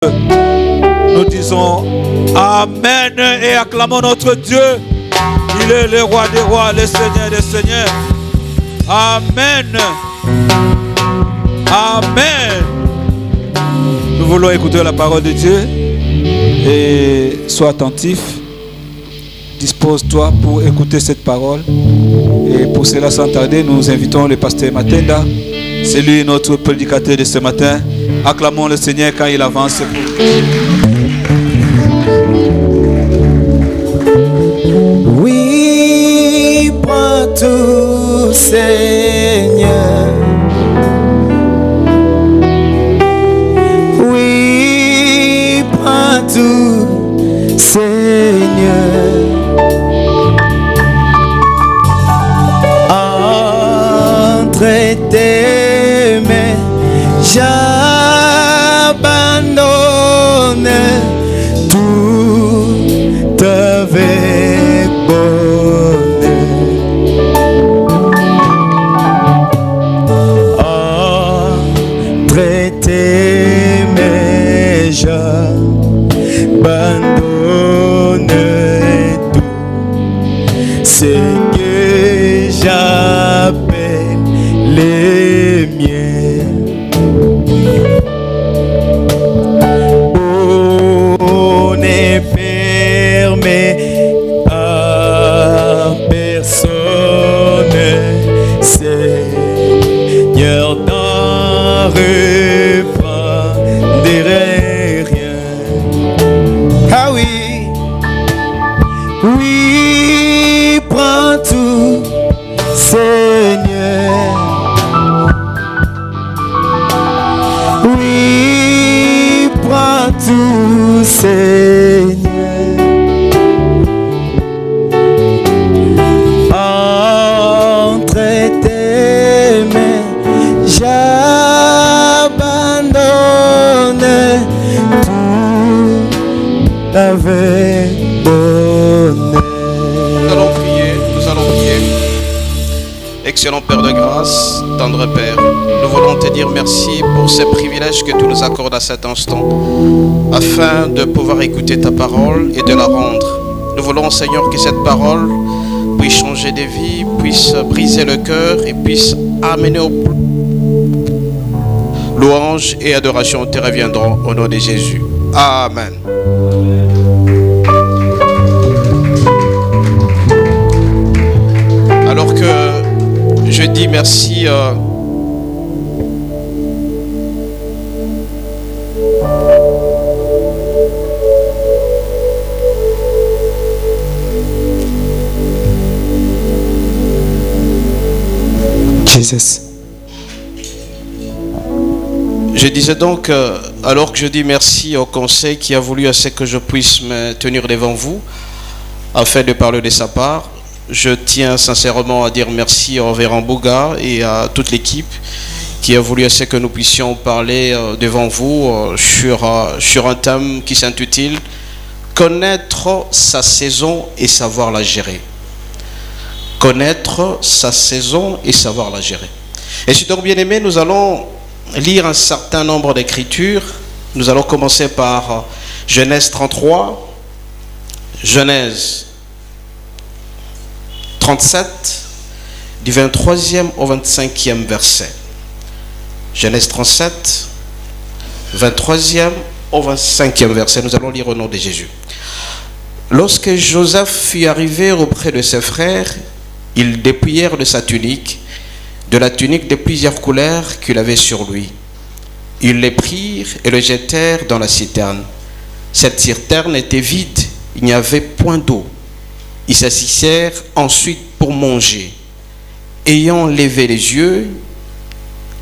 Nous disons Amen et acclamons notre Dieu. Il est le roi des rois, le Seigneur des seigneurs. Amen. Amen. Nous voulons écouter la parole de Dieu et sois attentif. Dispose-toi pour écouter cette parole. Et pour cela, sans tarder, nous invitons le pasteur Matenda. C'est lui notre prédicateur de ce matin. Acclamons le Seigneur quand il avance. Oui, prends tout, Seigneur. Oui, prends tout, Seigneur. Entre tes mains, j'abandonne tout avec bonheur. Entre tes mains, j'abandonne tout ce que j'appelle les miens. On ne permet à personne, Seigneur, d'en reprendre rien. Ah oui, oui, prends tout, Seigneur. Oui, prends tout, Seigneur. Entre tes mains, j'abandonne tout avec bonheur. Nous allons prier. Excellent Père de grâce, tendre Père, nous voulons te dire merci pour ce privilège que tu nous accordes à cet instant, afin de pouvoir écouter ta parole et de la rendre. Nous voulons, Seigneur, que cette parole puisse changer des vies, puisse briser le cœur et puisse amener au louange et adoration te reviendront au nom de Jésus. Amen. Alors que je dis merci Jesus. Je disais donc, alors que je dis merci au conseil qui a voulu à ce que je puisse me tenir devant vous, afin de parler de sa part, je tiens sincèrement à dire merci au Révérend Bouga et à toute l'équipe qui a voulu à ce que nous puissions parler devant vous sur un thème qui s'intitule « Connaître sa saison et savoir la gérer ». Connaître sa saison et savoir la gérer. Et si donc bien aimé, nous allons lire un certain nombre d'écritures. Nous allons commencer par Genèse 33, Genèse 37, du 23e au 25e verset. Genèse 37, 23e au 25e verset. Nous allons lire au nom de Jésus. Lorsque Joseph fut arrivé auprès de ses frères, ils dépouillèrent de sa tunique, de la tunique de plusieurs couleurs qu'il avait sur lui. Ils les prirent et le jetèrent dans la citerne. Cette citerne était vide, il n'y avait point d'eau. Ils s'assisèrent ensuite pour manger. Ayant levé les yeux,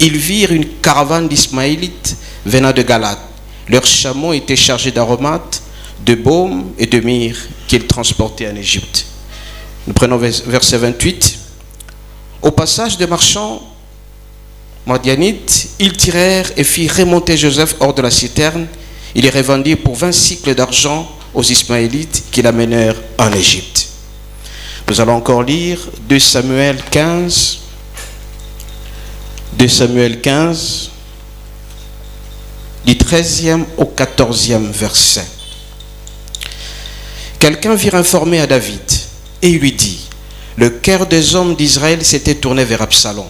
ils virent une caravane d'Ismaélites venant de Galate. Leurs chameaux étaient chargés d'aromates, de baume et de myrrhe qu'ils transportaient en Égypte. Nous prenons verset 28. Au passage des marchands madianites, ils tirèrent et firent remonter Joseph hors de la citerne. Ils les revendirent pour 20 cycles d'argent aux Ismaélites qui l'amenèrent en Égypte. Nous allons encore lire 2 Samuel 15. 2 Samuel 15, du 13e au 14e verset. Quelqu'un vient informer à David et il lui dit, le cœur des hommes d'Israël s'était tourné vers Absalom.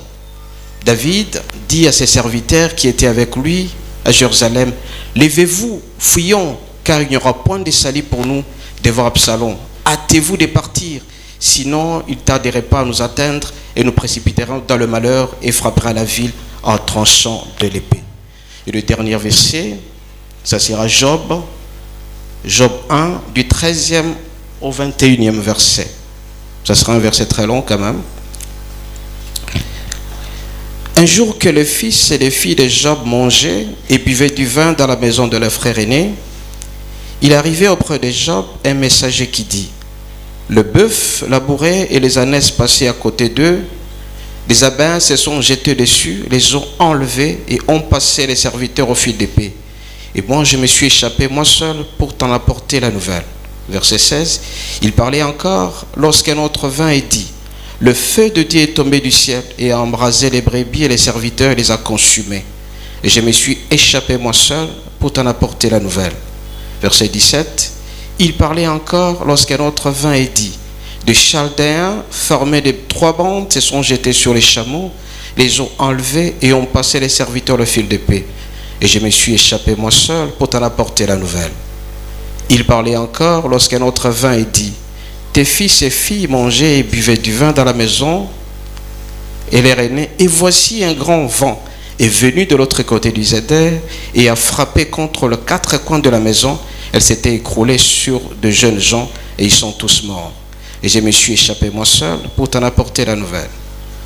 David dit à ses serviteurs qui étaient avec lui à Jérusalem, levez-vous, fuyons, car il n'y aura point de salut pour nous devant Absalom. Hâtez-vous de partir, sinon il ne tarderait pas à nous atteindre et nous précipiterons dans le malheur et frappera la ville en tranchant de l'épée. Et le dernier verset, ça sera Job 1, du 13e au 21e verset. Ça sera un verset très long quand même. Un jour que les fils et les filles de Job mangeaient et buvaient du vin dans la maison de leur frère aîné, il arrivait auprès de Job un messager qui dit, le bœuf labouré et les ânesses passés à côté d'eux, les abats se sont jetés dessus, les ont enlevés et ont passé les serviteurs au fil d'épée. Et moi je me suis échappé moi seul pour t'en apporter la nouvelle. Verset 16, il parlait encore lorsqu'un autre vint et dit, le feu de Dieu est tombé du ciel et a embrasé les brebis et les serviteurs et les a consumés. Et je me suis échappé moi seul pour t'en apporter la nouvelle. Verset 17, il parlait encore lorsqu'un autre vint et dit, des Chaldéens formés de 3 bandes se sont jetés sur les chameaux, les ont enlevés et ont passé les serviteurs le fil d'épée. Et je me suis échappé moi seul pour t'en apporter la nouvelle. Il parlait encore lorsqu'un autre vint et dit, tes fils et filles mangeaient et buvaient du vin dans la maison et les aînés, et voici un grand vent est venu de l'autre côté du Zéder et a frappé contre les 4 coins de la maison. Elle s'était écroulée sur de jeunes gens et ils sont tous morts. Et je me suis échappé moi seul pour t'en apporter la nouvelle.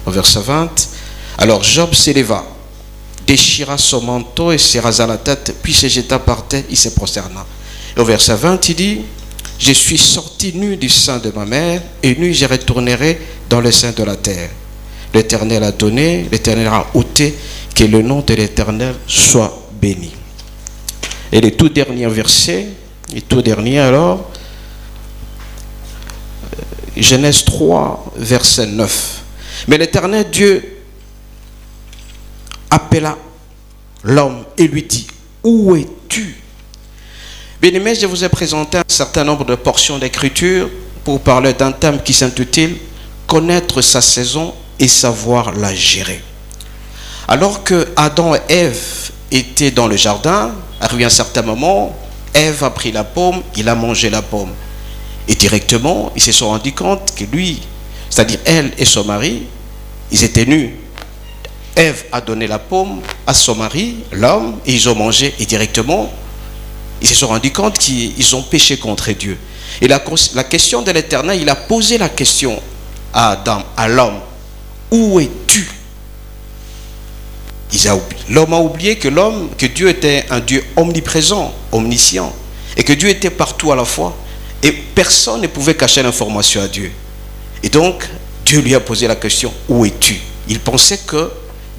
Au verset 20, alors Job s'éleva, déchira son manteau et se rasa la tête, puis se jeta par terre, il se prosterna. Et au verset 20, il dit, je suis sorti nu du sein de ma mère, et nu je retournerai dans le sein de la terre. L'Éternel a donné, l'Éternel a ôté, que le nom de l'Éternel soit béni. Et le tout dernier verset, alors, Genèse 3, verset 9. Mais l'Éternel Dieu appela l'homme et lui dit, où es-tu? Bien-aimés, je vous ai présenté un certain nombre de portions d'écriture pour parler d'un thème qui s'intitule « Connaître sa saison et savoir la gérer ». Alors que Adam et Ève étaient dans le jardin, arrivé un certain moment, Ève a pris la pomme, il a mangé la pomme. Et directement, ils se sont rendus compte que lui, c'est-à-dire elle et son mari, ils étaient nus. Ève a donné la pomme à son mari, l'homme, et ils ont mangé. Et directement, ils se sont rendus compte qu'ils ont péché contre Dieu. Et la question de l'Éternel, il a posé la question à Adam, à l'homme, où es-tu? L'homme a oublié que Dieu était un Dieu omniprésent, omniscient, et que Dieu était partout à la fois. Et personne ne pouvait cacher l'information à Dieu. Et donc, Dieu lui a posé la question, où es-tu? Il pensait que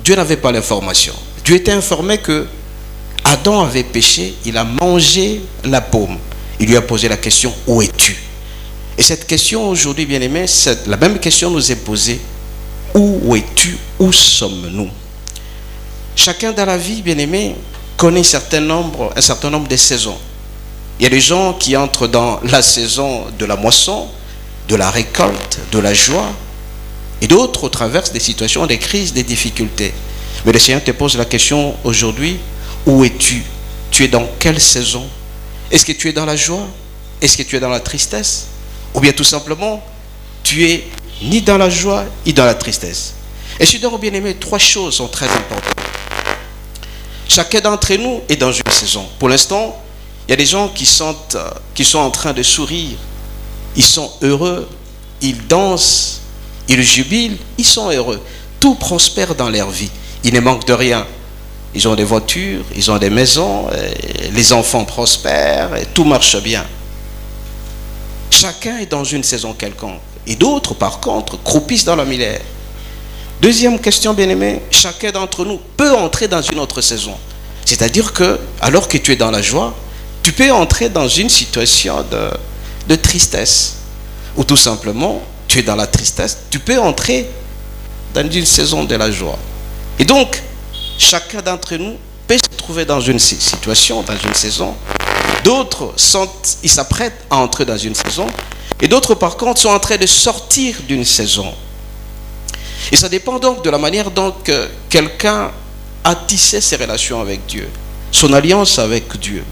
Dieu n'avait pas l'information. Dieu était informé que Adam avait péché, il a mangé la pomme. Il lui a posé la question, où es-tu? Et cette question aujourd'hui, bien aimé, la même question nous est posée, où es-tu? Où sommes-nous? Chacun dans la vie, bien aimé, connaît un certain nombre de saisons. Il y a des gens qui entrent dans la saison de la moisson, de la récolte, de la joie, et d'autres traversent des situations, des crises, des difficultés. Mais le Seigneur te pose la question aujourd'hui, où es-tu? Tu es dans quelle saison? Est-ce que tu es dans la joie? Est-ce que tu es dans la tristesse? Ou bien tout simplement, tu es ni dans la joie, ni dans la tristesse. Et je donc, bien aimé, 3 choses sont très importantes. Chacun d'entre nous est dans une saison. Pour l'instant, il y a des gens qui sont en train de sourire. Ils sont heureux. Ils dansent. Ils jubilent. Ils sont heureux. Tout prospère dans leur vie. Ils ne manquent de rien. Ils ont des voitures. Ils ont des maisons. Les enfants prospèrent. Et tout marche bien. Chacun est dans une saison quelconque. Et d'autres, par contre, croupissent dans la misère. Deuxième question, bien-aimé. Chacun d'entre nous peut entrer dans une autre saison. C'est-à-dire que, alors que tu es dans la joie, tu peux entrer dans une situation de tristesse. Ou tout simplement, tu es dans la tristesse, tu peux entrer dans une saison de la joie. Et donc, chacun d'entre nous peut se trouver dans une situation, dans une saison. D'autres ils s'apprêtent à entrer dans une saison. Et d'autres, par contre, sont en train de sortir d'une saison. Et ça dépend donc de la manière dont quelqu'un a tissé ses relations avec Dieu, son alliance avec Dieu.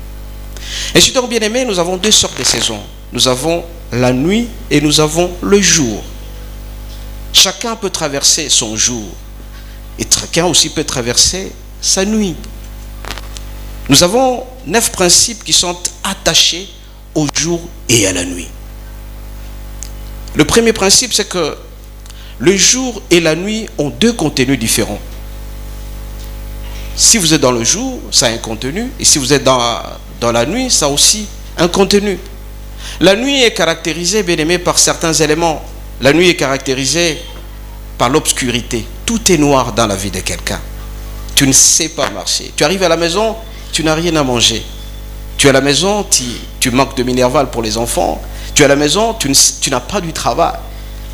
Ainsi donc, bien-aimés, nous avons deux sortes de saisons. Nous avons la nuit et nous avons le jour. Chacun peut traverser son jour et chacun aussi peut traverser sa nuit. Nous avons 9 principes qui sont attachés au jour et à la nuit. Le premier principe, c'est que le jour et la nuit ont deux contenus différents. Si vous êtes dans le jour, ça a un contenu, et si vous êtes dans la nuit, ça a aussi un contenu. La nuit est caractérisée, bien aimé, par certains éléments. La nuit est caractérisée par l'obscurité. Tout est noir dans la vie de quelqu'un. Tu ne sais pas marcher. Tu arrives à la maison, tu n'as rien à manger. Tu es à la maison, tu manques de Minerval pour les enfants. Tu es à la maison, tu n'as pas du travail.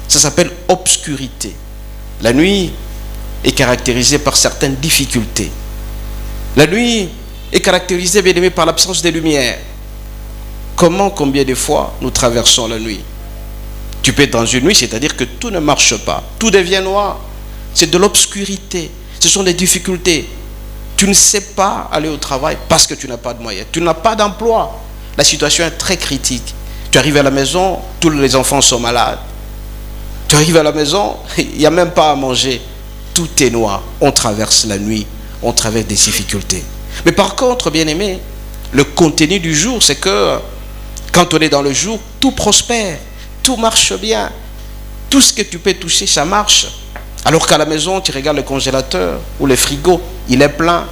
Ça s'appelle obscurité. La nuit est caractérisée par certaines difficultés. La nuit est caractérisée, bien aimé, par l'absence de lumière. Combien de fois nous traversons la nuit? Tu peux être dans une nuit, c'est-à-dire que tout ne marche pas. Tout devient noir. C'est de l'obscurité. Ce sont des difficultés. Tu ne sais pas aller au travail parce que tu n'as pas de moyens. Tu n'as pas d'emploi. La situation est très critique. Tu arrives à la maison, tous les enfants sont malades. Tu arrives à la maison, il n'y a même pas à manger. Tout est noir. On traverse la nuit. On traverse des difficultés. Mais par contre, bien aimé, le contenu du jour, c'est que quand on est dans le jour, tout prospère. Tout marche bien. Tout ce que tu peux toucher, ça marche. Alors qu'à la maison, tu regardes le congélateur ou le frigo, il est plein.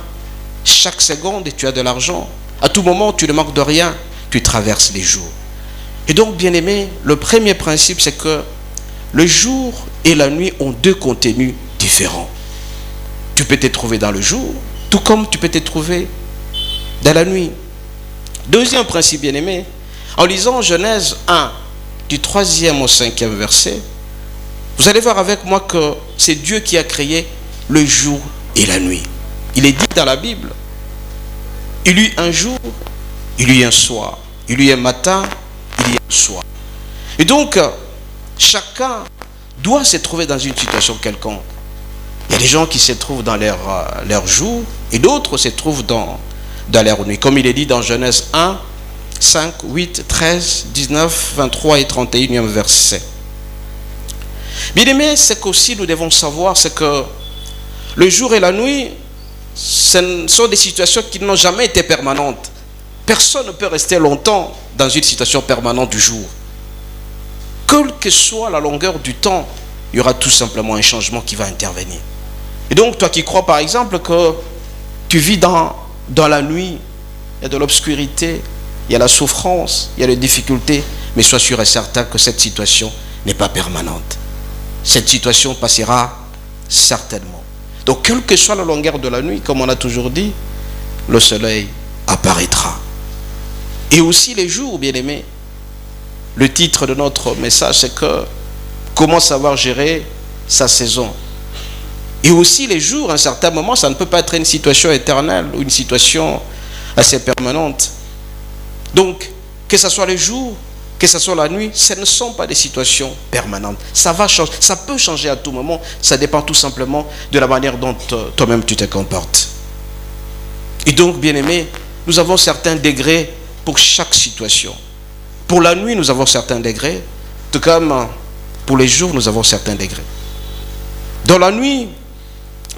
Chaque seconde, tu as de l'argent. À tout moment, tu ne manques de rien. Tu traverses les jours. Et donc, bien aimé, le premier principe, c'est que le jour et la nuit ont deux contenus différents. Tu peux te trouver dans le jour, tout comme tu peux te trouver dans la nuit. Deuxième principe, bien aimé, en lisant Genèse 1, du 3e au 5e verset, vous allez voir avec moi que c'est Dieu qui a créé le jour et la nuit. Il est dit dans la Bible, il y eut un jour, il y eut un soir, il y eut un matin, il y eut un soir. Et donc, chacun doit se trouver dans une situation quelconque. Il y a des gens qui se trouvent dans leur jour et d'autres se trouvent dans leur nuit. Comme il est dit dans Genèse 1, 5, 8, 13, 19, 23 et 31e verset. Bien aimé, ce qu'aussi nous devons savoir, c'est que le jour et la nuit, ce sont des situations qui n'ont jamais été permanentes. Personne ne peut rester longtemps dans une situation permanente du jour. Quelle que soit la longueur du temps, il y aura tout simplement un changement qui va intervenir. Et donc, toi qui crois par exemple que tu vis dans la nuit, il y a de l'obscurité, il y a la souffrance, il y a les difficultés, mais sois sûr et certain que cette situation n'est pas permanente. Cette situation passera certainement. Donc, quelle que soit la longueur de la nuit, comme on a toujours dit, le soleil apparaîtra. Et aussi les jours, bien aimés. Le titre de notre message, c'est que comment savoir gérer sa saison. Et aussi les jours, à un certain moment, ça ne peut pas être une situation éternelle ou une situation assez permanente. Donc, que ce soit les jours, que ce soit la nuit, ce ne sont pas des situations permanentes. Ça va changer, ça peut changer à tout moment. Ça dépend tout simplement de la manière dont toi-même tu te comportes. Et donc, bien aimé, nous avons certains degrés pour chaque situation. Pour la nuit, nous avons certains degrés, tout comme pour les jours, nous avons certains degrés. Dans la nuit,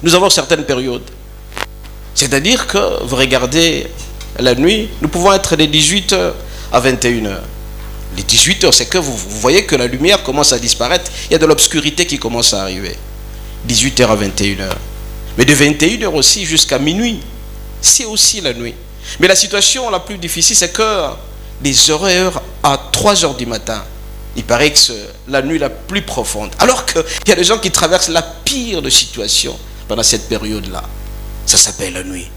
nous avons certaines périodes. C'est-à-dire que vous regardez la nuit, nous pouvons être de 18h à 21h. Les 18h, c'est que vous voyez que la lumière commence à disparaître. Il y a de l'obscurité qui commence à arriver. 18h à 21h. Mais de 21h aussi jusqu'à minuit, c'est aussi la nuit. Mais la situation la plus difficile, c'est que des heures à 3h du matin, il paraît que c'est la nuit la plus profonde. Alors qu'il y a des gens qui traversent la pire de situation pendant cette période-là. Ça s'appelle la nuit.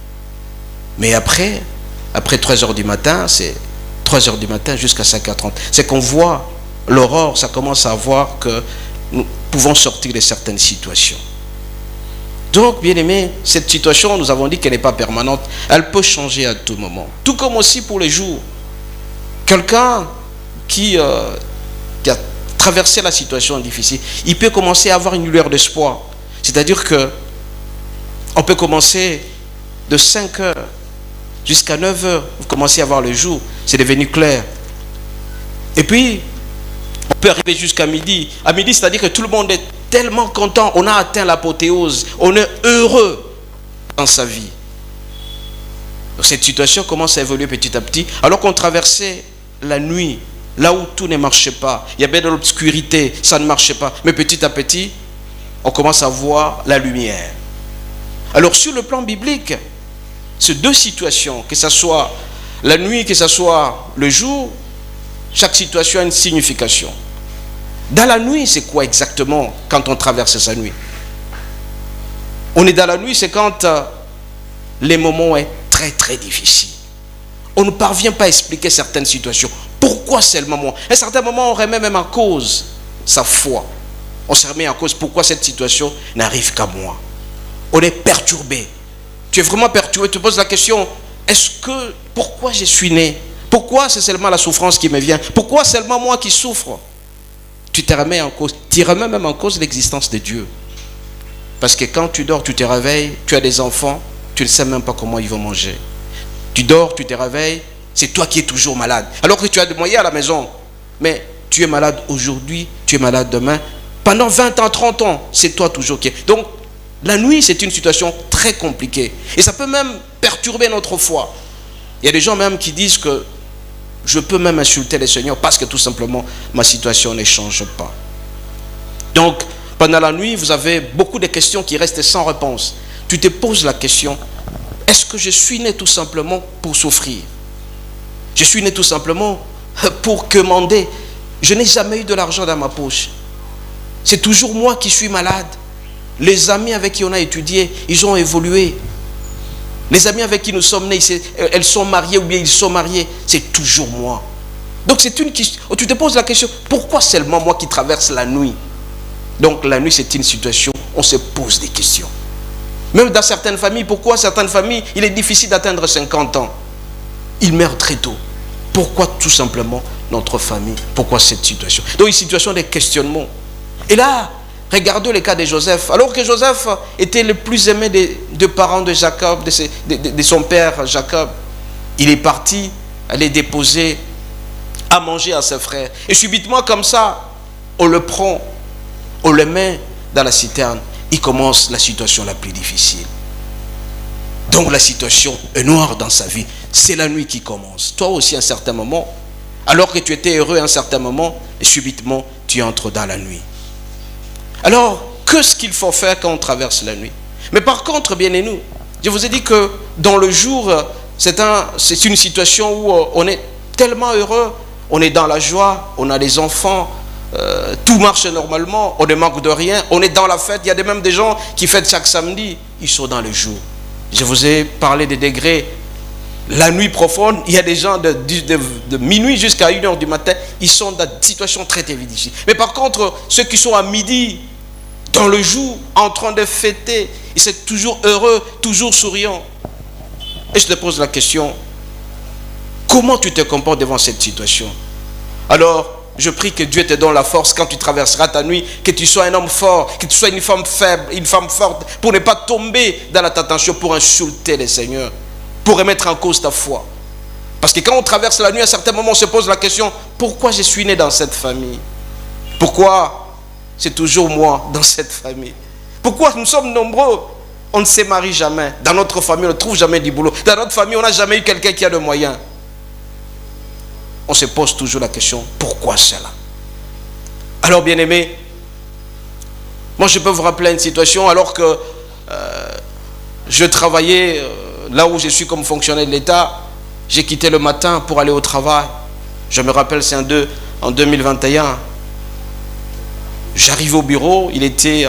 Mais après 3h du matin, c'est 3h du matin jusqu'à 5h30. C'est qu'on voit l'aurore, ça commence à voir que nous pouvons sortir de certaines situations. Donc, bien aimé, cette situation, nous avons dit qu'elle n'est pas permanente. Elle peut changer à tout moment. Tout comme aussi pour les jours. Quelqu'un qui a traversé la situation difficile, il peut commencer à avoir une lueur d'espoir. C'est-à-dire que on peut commencer de 5 heures jusqu'à 9 heures. Vous commencez à voir le jour. C'est devenu clair. Et puis, on peut arriver jusqu'à midi. À midi, c'est-à-dire que tout le monde est tellement content. On a atteint l'apothéose. On est heureux dans sa vie. Donc, cette situation commence à évoluer petit à petit. Alors qu'on traversait la nuit, là où tout ne marchait pas. Il y avait de l'obscurité, ça ne marchait pas. Mais petit à petit, on commence à voir la lumière. Alors, sur le plan biblique, ces deux situations, que ce soit la nuit, que ce soit le jour, chaque situation a une signification. Dans la nuit, c'est quoi exactement quand on traverse sa nuit? On est dans la nuit, c'est quand les moments sont très très difficiles. On ne parvient pas à expliquer certaines situations. Pourquoi seulement moi? À un certain moment, on remet même en cause sa foi. On se remet en cause pourquoi cette situation n'arrive qu'à moi. On est perturbé. Tu es vraiment perturbé. Tu te poses la question, pourquoi je suis né? Pourquoi c'est seulement la souffrance qui me vient? Pourquoi seulement moi qui souffre? Tu te remets en cause. Tu remets même en cause l'existence de Dieu. Parce que quand tu dors, tu te réveilles, tu as des enfants, tu ne sais même pas comment ils vont manger. Tu dors, tu te réveilles, c'est toi qui es toujours malade. Alors que tu as des moyens à la maison. Mais tu es malade aujourd'hui, tu es malade demain. Pendant 20 ans, 30 ans, c'est toi toujours qui es. Donc, la nuit, c'est une situation très compliquée. Et ça peut même perturber notre foi. Il y a des gens même qui disent que je peux même insulter le Seigneur parce que tout simplement, ma situation ne change pas. Donc, pendant la nuit, vous avez beaucoup de questions qui restent sans réponse. Tu te poses la question, est-ce que je suis né tout simplement pour souffrir? Je suis né tout simplement pour quémander. Je n'ai jamais eu de l'argent dans ma poche. C'est toujours moi qui suis malade. Les amis avec qui on a étudié, ils ont évolué. Les amis avec qui nous sommes nés, elles sont mariées ou bien ils sont mariés. C'est toujours moi. Donc c'est une question. Tu te poses la question, pourquoi seulement moi qui traverse la nuit? Donc la nuit, c'est une situation, on se pose des questions. Même dans certaines familles, pourquoi certaines familles, il est difficile d'atteindre 50 ans? Ils meurent très tôt. Pourquoi tout simplement notre famille? Pourquoi cette situation? Donc une situation de questionnement. Et là, regardez le cas de Joseph. Alors que Joseph était le plus aimé des parents de Jacob, de son père Jacob, il est parti aller déposer à manger à ses frères. Et subitement comme ça, on le prend, on le met dans la citerne. Il commence la situation la plus difficile. Donc la situation est noire dans sa vie. C'est la nuit qui commence. Toi aussi à un certain moment, alors que tu étais heureux à un certain moment, et subitement tu entres dans la nuit. Alors, qu'est-ce qu'il faut faire quand on traverse la nuit? Mais par contre, bien aimés, je vous ai dit que dans le jour, c'est une situation où on est tellement heureux, on est dans la joie, on a les enfants, tout marche normalement, on ne manque de rien, on est dans la fête. Il y a même des gens qui fêtent chaque samedi, ils sont dans le jour. Je vous ai parlé des degrés. La nuit profonde, il y a des gens de minuit jusqu'à 1h du matin, ils sont dans des situations très difficiles. Mais par contre, ceux qui sont à midi, dans le jour, en train de fêter, ils sont toujours heureux, toujours souriants. Et je te pose la question, comment tu te comportes devant cette situation? Alors, je prie que Dieu te donne la force quand tu traverseras ta nuit, que tu sois un homme fort, que tu sois une femme faible, une femme forte, pour ne pas tomber dans la tentation, pour insulter le Seigneur, pour remettre en cause ta foi. Parce que quand on traverse la nuit, à certains moments, on se pose la question, pourquoi je suis né dans cette famille? Pourquoi c'est toujours moi dans cette famille? Pourquoi nous sommes nombreux? On ne se marie jamais. Dans notre famille, on ne trouve jamais du boulot. Dans notre famille, on n'a jamais eu quelqu'un qui a de moyens. On se pose toujours la question, pourquoi cela? Alors, bien aimé, moi je peux vous rappeler une situation alors que je travaillais là où je suis comme fonctionnaire de l'État. J'ai quitté le matin pour aller au travail. Je me rappelle, c'est en 2021. J'arrive au bureau, il était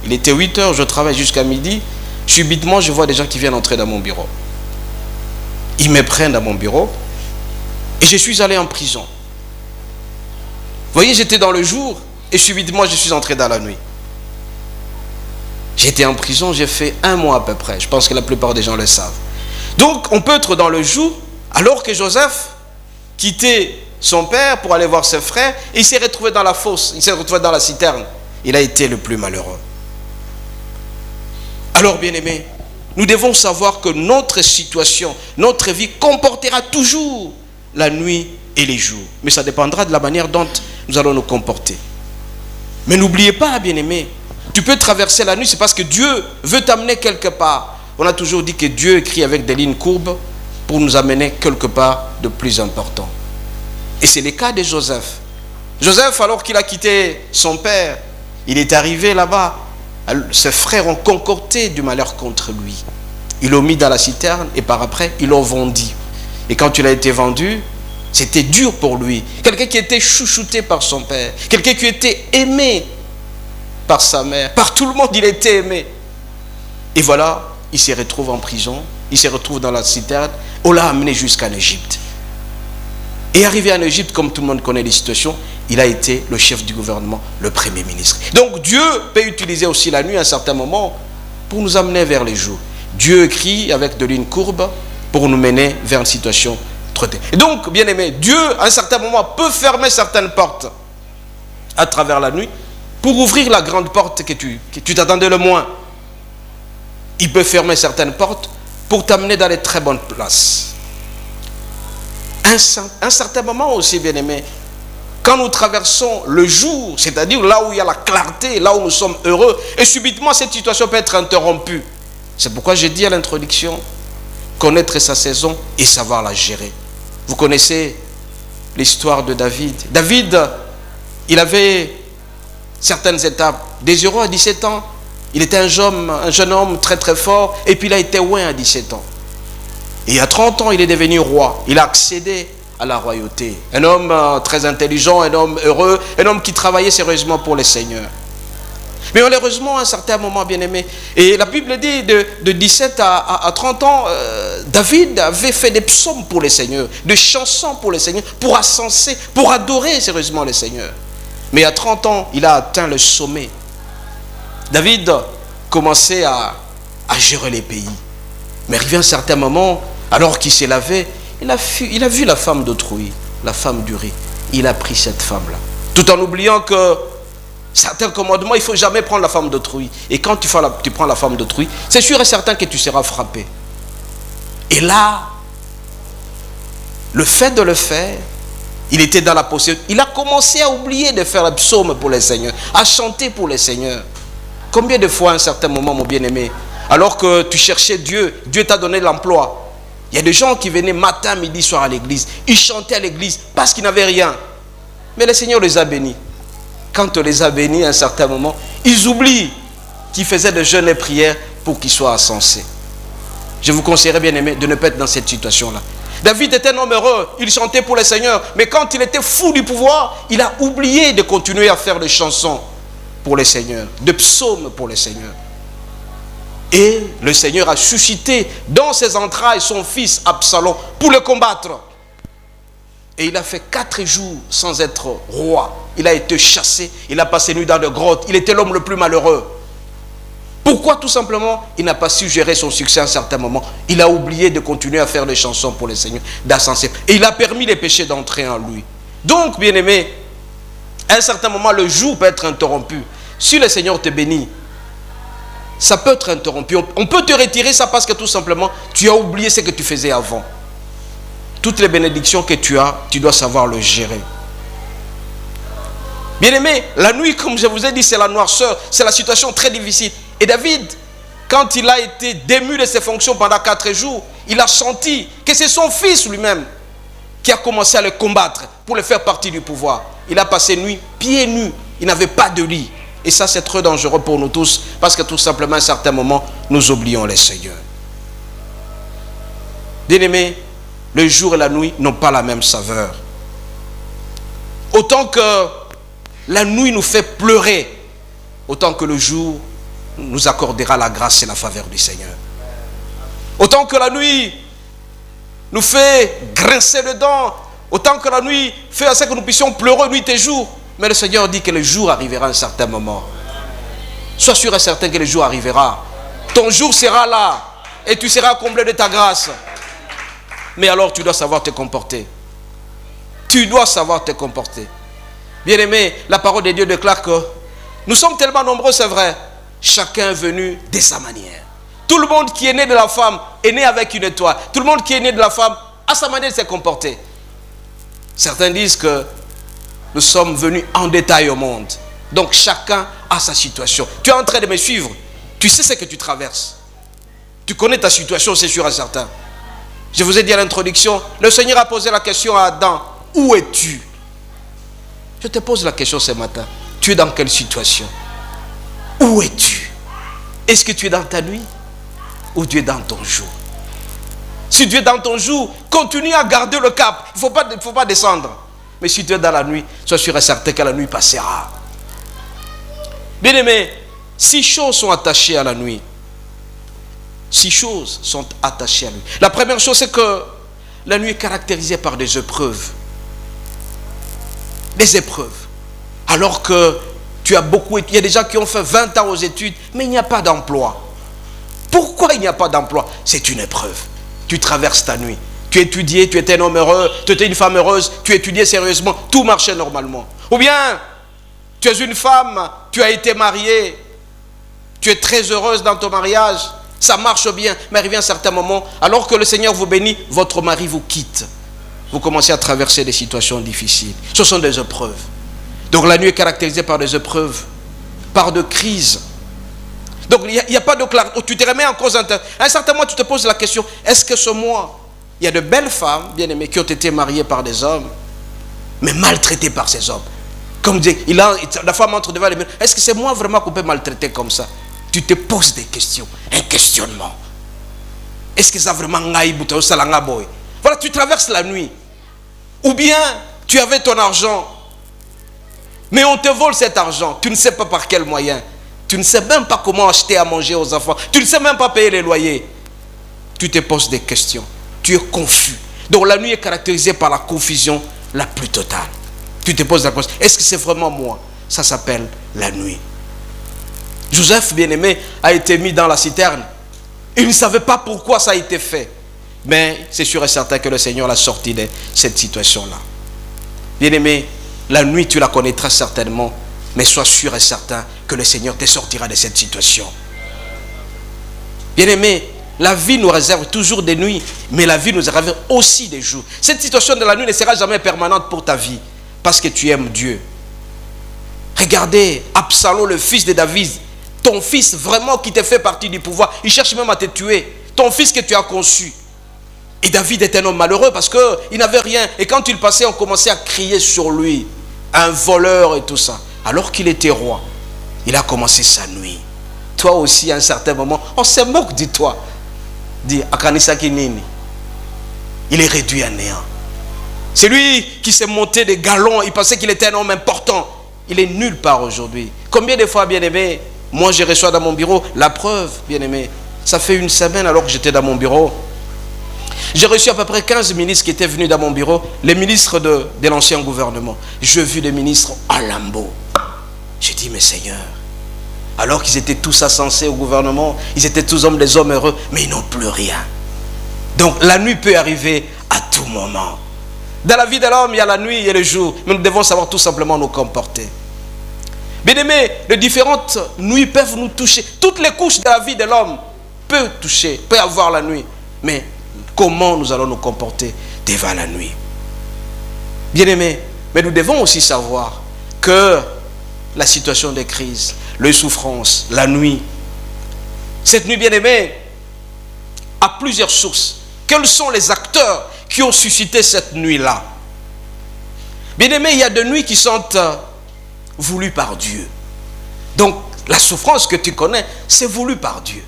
8 heures, je travaille jusqu'à midi. Subitement, je vois des gens qui viennent entrer dans mon bureau. Ils me prennent dans mon bureau. Et je suis allé en prison. Vous voyez, j'étais dans le jour et subitement je suis entré dans la nuit. J'étais en prison, j'ai fait 1 mois à peu près. Je pense que la plupart des gens le savent. Donc, on peut être dans le joug, alors que Joseph quittait son père pour aller voir ses frères, et il s'est retrouvé dans la fosse, il s'est retrouvé dans la citerne. Il a été le plus malheureux. Alors, bien-aimés, nous devons savoir que notre situation, notre vie comportera toujours la nuit et les jours. Mais ça dépendra de la manière dont nous allons nous comporter. Mais n'oubliez pas, bien-aimés, tu peux traverser la nuit, c'est parce que Dieu veut t'amener quelque part. On a toujours dit que Dieu écrit avec des lignes courbes pour nous amener quelque part de plus important. Et c'est le cas de Joseph. Joseph, alors qu'il a quitté son père, il est arrivé là-bas. Ses frères ont concocté du malheur contre lui. Ils l'ont mis dans la citerne et par après, ils l'ont vendu. Et quand il a été vendu, c'était dur pour lui. Quelqu'un qui était chouchouté par son père. Quelqu'un qui était aimé par sa mère. Par tout le monde, il était aimé. Et voilà, il se retrouve en prison. Il se retrouve dans la citerne. On l'a amené jusqu'en Égypte. Et arrivé en Égypte, comme tout le monde connaît les situations, il a été le chef du gouvernement, le premier ministre. Donc Dieu peut utiliser aussi la nuit à un certain moment pour nous amener vers les jours. Dieu écrit avec de lignes courbes pour nous mener vers une situation trottée. Et donc, bien aimé, Dieu à un certain moment peut fermer certaines portes à travers la nuit pour ouvrir la grande porte que tu t'attendais le moins. Il peut fermer certaines portes pour t'amener dans les très bonnes places. Un certain moment aussi, bien aimé, quand nous traversons le jour, c'est-à-dire là où il y a la clarté, là où nous sommes heureux, et subitement cette situation peut être interrompue. C'est pourquoi j'ai dit à l'introduction, connaître sa saison et savoir la gérer. Vous connaissez l'histoire de David. David, il avait certaines étapes. Des 0 à 17 ans, il était un jeune homme très très fort, et puis il a été oint à 17 ans. Et à 30 ans, il est devenu roi. Il a accédé à la royauté. Un homme très intelligent, un homme heureux, un homme qui travaillait sérieusement pour le Seigneur. Mais malheureusement, à un certain moment, bien aimé, et la Bible dit de 17 à 30 ans, David avait fait des psaumes pour le Seigneur, des chansons pour le Seigneur, pour ascenser, pour adorer sérieusement le Seigneur. Mais à 30 ans, il a atteint le sommet. David commençait à gérer les pays. Mais arrivé à un certain moment, alors qu'il s'est lavé, il a vu la femme d'autrui, la femme d'Uri. Il a pris cette femme-là. Tout en oubliant que certains commandements, il ne faut jamais prendre la femme d'autrui. Et quand tu prends la femme d'autrui, c'est sûr et certain que tu seras frappé. Et là, le fait de le faire, il était dans la possession. Il a commencé à oublier de faire le psaume pour le Seigneur, à chanter pour le Seigneur. Combien de fois à un certain moment, mon bien-aimé, alors que tu cherchais Dieu, Dieu t'a donné l'emploi. Il y a des gens qui venaient matin, midi, soir à l'église. Ils chantaient à l'église parce qu'ils n'avaient rien. Mais le Seigneur les a bénis. Quand on les a bénis à un certain moment, ils oublient qu'ils faisaient de jeûnes et prières pour qu'ils soient ascensés. Je vous conseillerais, bien aimé, de ne pas être dans cette situation-là. David était un homme heureux, il chantait pour le Seigneur. Mais quand il était fou du pouvoir, il a oublié de continuer à faire des chansons pour le Seigneur, des psaumes pour le Seigneur. Et le Seigneur a suscité dans ses entrailles son fils Absalom pour le combattre. Et il a fait 4 jours sans être roi. Il a été chassé, il a passé nuit dans de grottes. Il était l'homme le plus malheureux. Pourquoi? Tout simplement, il n'a pas su gérer son succès à un certain moment. Il a oublié de continuer à faire des chansons pour le Seigneur, d'ascenser. Et il a permis les péchés d'entrer en lui. Donc, bien aimé, à un certain moment, le jour peut être interrompu. Si le Seigneur te bénit, ça peut être interrompu. On peut te retirer ça parce que tout simplement, tu as oublié ce que tu faisais avant. Toutes les bénédictions que tu as, tu dois savoir le gérer. Bien aimé, la nuit, comme je vous ai dit, c'est la noirceur. C'est la situation très difficile. Et David, quand il a été dému de ses fonctions pendant 4 jours, il a senti que c'est son fils lui-même qui a commencé à le combattre pour le faire partie du pouvoir. Il a passé nuit pieds nus. Il n'avait pas de lit. Et ça, c'est très dangereux pour nous tous, parce que tout simplement, à un certain moment, nous oublions le Seigneur. Bien-aimés, le jour et la nuit n'ont pas la même saveur. Autant que la nuit nous fait pleurer, autant que le jour nous accordera la grâce et la faveur du Seigneur. Autant que la nuit nous fait grincer les dents, autant que la nuit fait à ce que nous puissions pleurer nuit et jour. Mais le Seigneur dit que le jour arrivera à un certain moment. Sois sûr et certain que le jour arrivera. Ton jour sera là et tu seras comblé de ta grâce. Mais alors tu dois savoir te comporter. Tu dois savoir te comporter. Bien-aimé, la parole de Dieu déclare que nous sommes tellement nombreux, c'est vrai. Chacun est venu de sa manière. Tout le monde qui est né de la femme est né avec une étoile. Tout le monde qui est né de la femme a sa manière de se comporter. Certains disent que nous sommes venus en détail au monde. Donc chacun a sa situation. Tu es en train de me suivre. Tu sais ce que tu traverses. Tu connais ta situation, c'est sûr et certain. Je vous ai dit à l'introduction, le Seigneur a posé la question à Adam. Où es-tu? Je te pose la question ce matin. Tu es dans quelle situation? Où es-tu? Est-ce que tu es dans ta nuit ou tu es dans ton jour? Si tu es dans ton jour, continue à garder le cap. Il ne faut pas descendre. Mais si tu es dans la nuit, sois sûr et certain que la nuit passera. Bien-aimé, 6 choses sont attachées à la nuit. 6 choses sont attachées à lui. La première chose, c'est que la nuit est caractérisée par des épreuves. Des épreuves. Alors que tu as beaucoup... Il y a des gens qui ont fait 20 ans aux études, mais il n'y a pas d'emploi. Pourquoi il n'y a pas d'emploi? C'est une épreuve. Tu traverses ta nuit. Tu étudiais, tu étais un homme heureux, tu étais une femme heureuse, tu étudiais sérieusement, tout marchait normalement. Ou bien, tu es une femme, tu as été mariée, tu es très heureuse dans ton mariage, ça marche bien, mais arrivé à un certain moment, alors que le Seigneur vous bénit, votre mari vous quitte. Vous commencez à traverser des situations difficiles. Ce sont des épreuves. Donc la nuit est caractérisée par des épreuves, par de crises. Donc il n'y a pas de clarté. Tu te remets en cause. À un certain moment, tu te poses la question, est-ce que ce mois, il y a de belles femmes, bien aimées, qui ont été mariées par des hommes, mais maltraitées par ces hommes? Comme dit, la femme entre devant les murs. Est-ce que c'est moi vraiment qu'on peut maltraiter comme ça? Tu te poses des questions, un questionnement. Est-ce que ça vraiment voilà, tu traverses la nuit. Ou bien, tu avais ton argent, mais on te vole cet argent. Tu ne sais pas par quel moyen. Tu ne sais même pas comment acheter à manger aux enfants. Tu ne sais même pas payer les loyers. Tu te poses des questions. Tu es confus. Donc la nuit est caractérisée par la confusion la plus totale. Tu te poses la question, est-ce que c'est vraiment moi? Ça s'appelle la nuit. Joseph, bien-aimé, a été mis dans la citerne. Il ne savait pas pourquoi ça a été fait. Mais c'est sûr et certain que le Seigneur l'a sorti de cette situation-là. Bien-aimé, la nuit, tu la connaîtras certainement. Mais sois sûr et certain que le Seigneur te sortira de cette situation. Bien-aimé, la vie nous réserve toujours des nuits, mais la vie nous réserve aussi des jours. Cette situation de la nuit ne sera jamais permanente pour ta vie, parce que tu aimes Dieu. Regardez, Absalom, le fils de David, ton fils vraiment qui te fait partie du pouvoir, il cherche même à te tuer. Ton fils que tu as conçu. Et David était un homme malheureux parce qu'il n'avait rien. Et quand il passait, on commençait à crier sur lui. Un voleur et tout ça. Alors qu'il était roi, il a commencé sa nuit. Toi aussi, à un certain moment, on se moque de toi. Dit, Akanisa Kinini. Il est réduit à néant. C'est lui qui s'est monté des galons. Il pensait qu'il était un homme important. Il est nulle part aujourd'hui. Combien de fois, bien-aimé, moi je reçois dans mon bureau la preuve, bien-aimé. Ça fait une semaine alors que j'étais dans mon bureau. J'ai reçu à peu près 15 ministres qui étaient venus dans mon bureau, les ministres de l'ancien gouvernement. J'ai vu des ministres en lambeaux. J'ai dit, mais Seigneur, alors qu'ils étaient tous insensés au gouvernement, ils étaient tous des hommes heureux, mais ils n'ont plus rien. Donc la nuit peut arriver à tout moment. Dans la vie de l'homme, il y a la nuit et le jour, mais nous devons savoir tout simplement nous comporter. Bien-aimés, les différentes nuits peuvent nous toucher. Toutes les couches de la vie de l'homme peuvent toucher, peuvent avoir la nuit. Mais comment nous allons nous comporter devant la nuit? Bien-aimés, mais nous devons aussi savoir que la situation de crise, les souffrances, la nuit, cette nuit, bien-aimés, a plusieurs sources. Quels sont les acteurs qui ont suscité cette nuit-là? Bien-aimés, il y a des nuits qui sont voulues par Dieu. Donc, la souffrance que tu connais, c'est voulu par Dieu.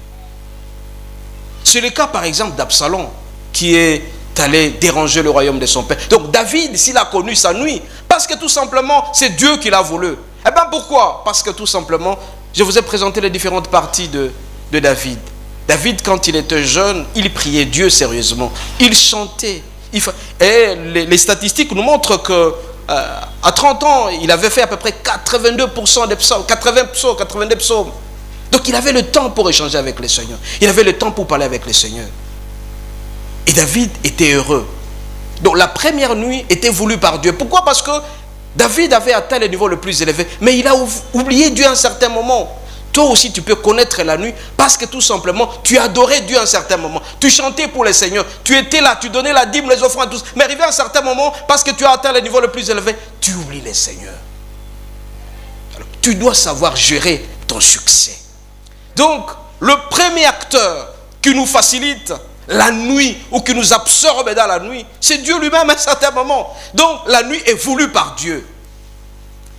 C'est le cas, par exemple, d'Absalom, qui est allé déranger le royaume de son père. Donc, David, s'il a connu sa nuit, parce que tout simplement, c'est Dieu qui l'a voulu. Eh bien, pourquoi? Parce que tout simplement, je vous ai présenté les différentes parties de David. David, quand il était jeune, il priait Dieu sérieusement. Il chantait. Et les statistiques nous montrent que à 30 ans, il avait fait à peu près 82% des psaumes, 80 psaumes, 82 psaumes. Donc il avait le temps pour échanger avec le Seigneur. Il avait le temps pour parler avec le Seigneur. Et David était heureux. Donc la première nuit était voulue par Dieu. Pourquoi? Parce que David avait atteint le niveau le plus élevé. Mais il a oublié Dieu à un certain moment. Toi aussi tu peux connaître la nuit parce que tout simplement tu adorais Dieu à un certain moment. Tu chantais pour le Seigneur. Tu étais là, tu donnais la dîme, les offrandes, tous. Mais arrivé à un certain moment, parce que tu as atteint le niveau le plus élevé, tu oublies le Seigneur. Alors, tu dois savoir gérer ton succès. Donc, le premier acteur qui nous facilite la nuit ou qui nous absorbe dans la nuit, c'est Dieu lui-même à un certain moment. Donc, la nuit est voulue par Dieu.